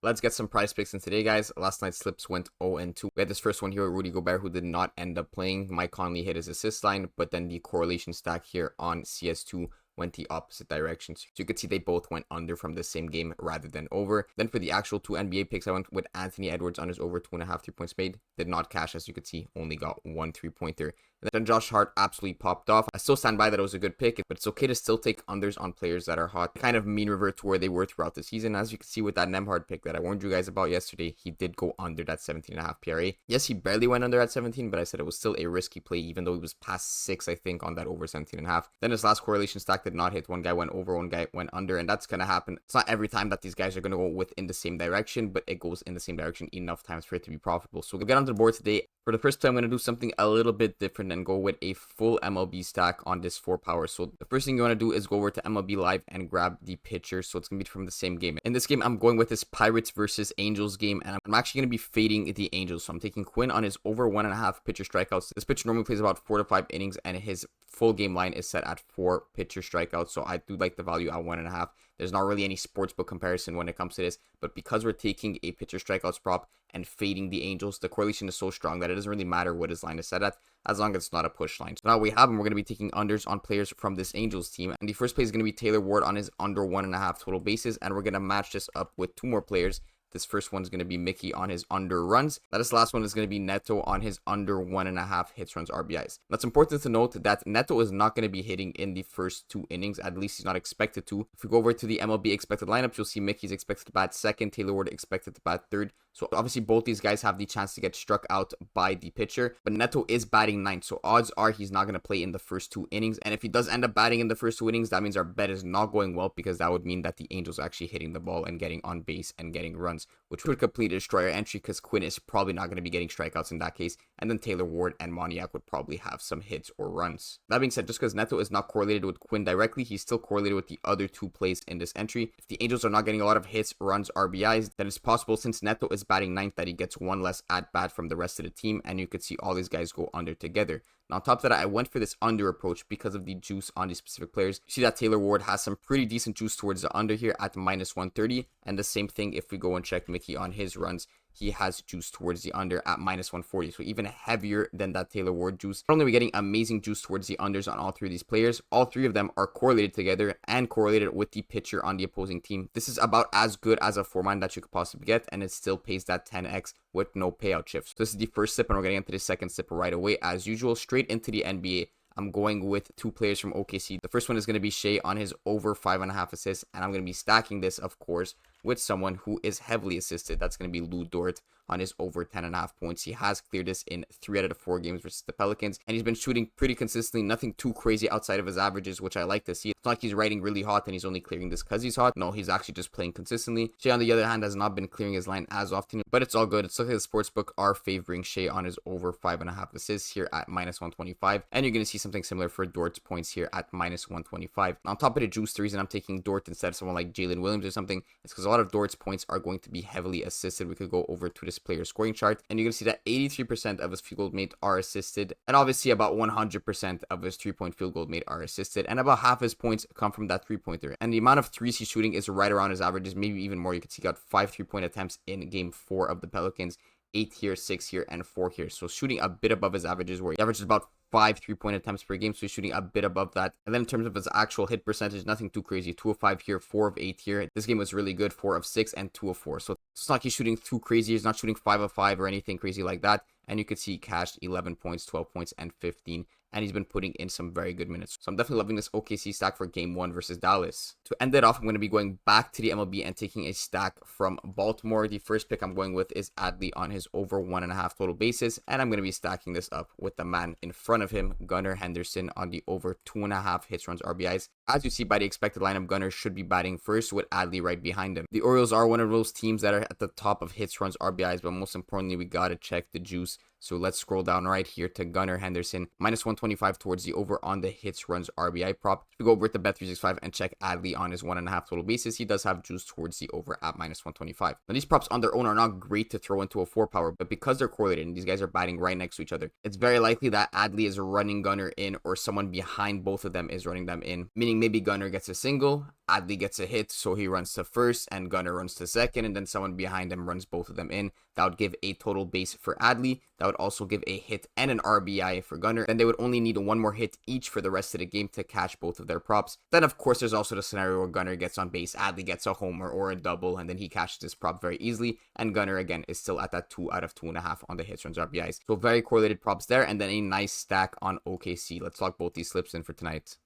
Let's get some prize picks in today, guys. Last night's slips went 0-2. We had this first one here with Rudy Gobert, who did not end up playing. Mike Conley hit his assist line, but then the correlation stack here on CS2 went the opposite direction. So you could see they both went under from the same game rather than over. Then for the actual two NBA picks, I went with Anthony Edwards on his over 2.5 3-points made. Did not cash, as you could see, only got 1 3-pointer. And then Josh Hart absolutely popped off. I still stand by that it was a good pick, but it's okay to still take unders on players that are hot. Kind of mean revert to where they were throughout the season. As you can see with that Nemhard pick that I warned you guys about yesterday, he did go under that 17.5 PRA. Yes, he barely went under at 17, but I said it was still a risky play, even though he was past 6, I think, on that over 17.5. Then his last correlation stack did not hit. One guy went over, one guy went under, and that's going to happen. It's not every time that these guys are going to go within the same direction, but it goes in the same direction enough times for it to be profitable. So we'll get onto the board today. For the first time, I'm going to do something a little bit different and go with a full MLB stack on this 4 power. So the first thing you want to do is go over to MLB Live and grab the pitcher. So it's going to be from the same game. In this game, I'm going with this Pirates versus Angels game, and I'm actually going to be fading the Angels. So I'm taking Quinn on his over 1.5 pitcher strikeouts. This pitcher normally plays about 4 to 5 innings, and his full game line is set at 4 pitcher strikeouts. So I do like the value at 1.5. There's not really any sportsbook comparison when it comes to this, but because we're taking a pitcher strikeouts prop and fading the Angels, the correlation is so strong that it doesn't really matter what his line is set at, as long as it's not a push line. So now we have him. We're going to be taking unders on players from this Angels team, and the first play is going to be Taylor Ward on his under 1.5 total bases, and we're going to match this up with 2 more players. This first one is going to be Mickey on his under runs. This last one is going to be Neto on his under 1.5 hits, runs, RBIs. Now, it's important to note that Neto is not going to be hitting in the first 2 innings. At least he's not expected to. If we go over to the MLB expected lineups, you'll see Mickey's expected to bat second, Taylor Ward expected to bat third. So obviously both these guys have the chance to get struck out by the pitcher, but Neto is batting 9th. So odds are he's not going to play in the first 2 innings. And if he does end up batting in the first 2 innings, that means our bet is not going well, because that would mean that the Angels are actually hitting the ball and getting on base and getting runs, which would completely destroy our entry, because Quinn is probably not going to be getting strikeouts in that case. And then Taylor Ward and Moniak would probably have some hits or runs. That being said, just because Neto is not correlated with Quinn directly, he's still correlated with the other 2 plays in this entry. If the Angels are not getting a lot of hits, runs, RBIs, then it's possible, since Neto is batting 9th, that he gets 1 less at bat from the rest of the team, and you could see all these guys go under together. Now, on top of that, I went for this under approach because of the juice on these specific players. You see that Taylor Ward has some pretty decent juice towards the under here at minus 130. And the same thing if we go and check Mickey on his runs. He has juice towards the under at minus 140. So even heavier than that Taylor Ward juice. Not only are we getting amazing juice towards the unders on all 3 of these players, all 3 of them are correlated together and correlated with the pitcher on the opposing team. This is about as good as a 4-man that you could possibly get, and it still pays that 10x with no payout shifts. So this is the first sip, and we're getting into the second sip right away. As usual, straight into the NBA. I'm going with 2 players from OKC. The first one is going to be Shea on his over 5.5 assists, and I'm going to be stacking this, of course, with someone who is heavily assisted. That's going to be Lou Dort on his over 10.5 points. He has cleared this in 3 out of the 4 games versus the Pelicans, and he's been shooting pretty consistently. Nothing too crazy outside of his averages, which I like to see. It's not like he's riding really hot and he's only clearing this because he's hot. No, he's actually just playing consistently. Shea, on the other hand, has not been clearing his line as often, but it's all good. It's looking like the sportsbook are favoring Shea on his over 5.5 assists here at minus 125, and you're going to see something similar for Dort's points here at minus 125. On top of the juice, the reason I'm taking Dort instead of someone like Jalen Williams or something is because a lot of Dort's points are going to be heavily assisted. We could go over to this player scoring chart, and you're going to see that 83% of his field goal made are assisted, and obviously about 100% of his 3-point field goal made are assisted, and about half his points come from that 3-pointer. And the amount of 3s he's shooting is right around his averages, maybe even more. You can see he got 5 3-point attempts in game 4 of the Pelicans, 8 here, 6 here, and 4 here. So shooting a bit above his averages, where he averages about 5 3-point attempts per game, so he's shooting a bit above that. And then in terms of his actual hit percentage, nothing too crazy. 2 of 5 here, 4 of 8 here. This game was really good, 4 of 6 and 2 of 4. So it's not like he's shooting too crazy. He's not shooting 5 of 5 or anything crazy like that. And you could see he cashed 11 points, 12 points, and 15. And he's been putting in some very good minutes. So I'm definitely loving this OKC stack for game 1 versus Dallas. To end it off, I'm going to be going back to the MLB and taking a stack from Baltimore. The first pick I'm going with is Adley on his over 1.5 total bases. And I'm going to be stacking this up with the man in front of him, Gunnar Henderson, on the over 2.5 hits, runs, RBIs. As you see by the expected lineup, Gunnar should be batting first with Adley right behind him. The Orioles are one of those teams that are at the top of hits, runs, RBIs, but most importantly, we got to check the juice. So let's scroll down right here to Gunnar Henderson, minus 125 towards the over on the hits runs RBI prop. If we go over to Bet365 and check Adley on his 1.5 total bases, he does have juice towards the over at minus 125. Now these props on their own are not great to throw into a 4 power, but because they're correlated and these guys are batting right next to each other, it's very likely that Adley is running Gunnar in, or someone behind both of them is running them in, meaning maybe Gunnar gets a single, Adley gets a hit, so he runs to first and Gunnar runs to second, and then someone behind him runs both of them in. That would give a total base for Adley. That would also give a hit and an RBI for Gunnar. Then they would only need one more hit each for the rest of the game to catch both of their props. Then of course there's also the scenario where Gunnar gets on base, Adley gets a homer or a double, and then he catches this prop very easily, and Gunnar again is still at that 2 out of 2.5 on the hits runs RBIs. So very correlated props there, and then a nice stack on OKC. Let's lock both these slips in for tonight.